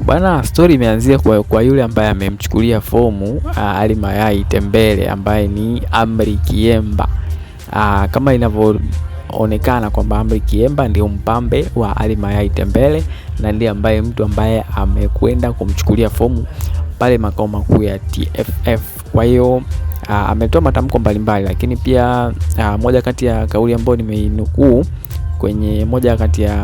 Bwana, story imeanzia kwa yule ambaye amemchukulia fomu Ali Mayai Tembele ambaye ni Amri Kiemba. Kama inavyoonekana kwamba Amri Kiemba ndio mpambe wa Ali Mayai Tembele na ndiye mtu ambaye amekwenda kumchukulia fomu pale makao makuu ya TFF. Kwa hiyo ametoa matamko mbalimbali, lakini pia moja kati ya kauli ambayo nimeinukuu kwenye moja kati ya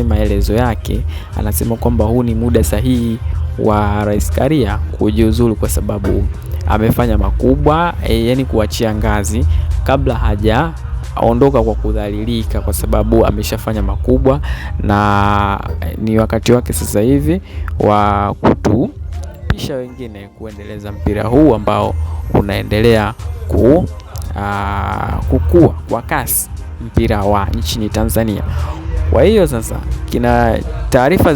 maelezo yake, anasema kwamba huu ni muda sahihi wa Rais Karia kujiuzulu kwa sababu amefanya makubwa, yani kuachia ngazi kabla hajaondoka kwa kudhalilika, kwa sababu ameshafanya makubwa na ni wakati wake sasa hivi wa kutupisha wengine kuendeleza mpira huu ambao unaendelea kukua kwa kasi, mpira wa nchini Tanzania. Kwa hiyo sasa taarifa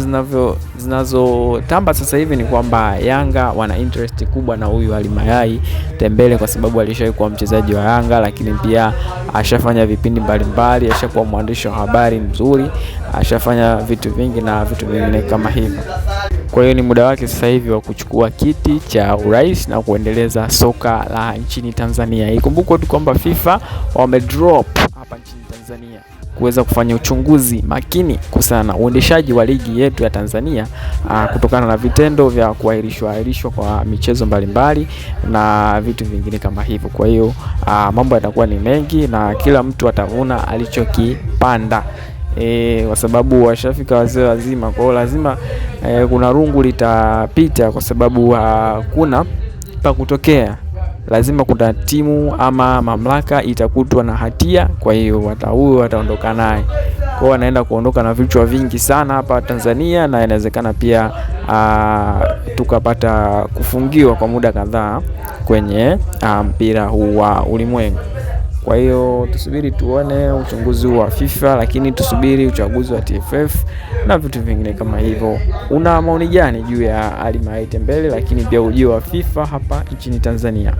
zinazotamba sasa hivi ni kwamba Yanga wana interest kubwa na huyu Ali Mayai Tembele kwa sababu alishawahi kuwa mchezaji wa Yanga, lakini pia ashafanya vipindi mbalimbali, ashakuwa mwandishi wa habari mzuri, ashafanya vitu vingi na vitu vingine kama hivyo. Kwa hiyo ni muda wake sasa hivi wa kuchukua kiti cha urais na kuendeleza soka la nchini Tanzania. Ikumbukwe tu kwamba FIFA wamedrop hapa nchini Tanzania kuweza kufanya uchunguzi makini kuhusiana na uendeshaji wa ligi yetu ya Tanzania kutokana na vitendo vya kuahirishwa kwa michezo mbalimbali na vitu vingine kama hivyo. Kwa hiyo mambo yatakuwa ni mengi na kila mtu atavuna alichokipanda. Kwa sababu washafika wazee wazima, kwa hiyo lazima kuna rungu litapita, kwa sababu kuna pa kutokea. Lazima kuna timu ama mamlaka itakutwa na hatia, kwa hiyo wataondoka naye. Kwa hiyo anaenda kuondoka na vichwa vingi sana hapa Tanzania, na inawezekana pia tukapata kufungiwa kwa muda kadhaa kwenye mpira huu wa ulimwengu. Kwa hiyo tusubiri tuone uchunguzi wa FIFA, lakini tusubiri uchaguzi wa TFF na vitu vingine kama hivyo. Una maoni gani juu ya Ali Mayai Tembele, lakini pia ujio wa FIFA hapa nchini Tanzania?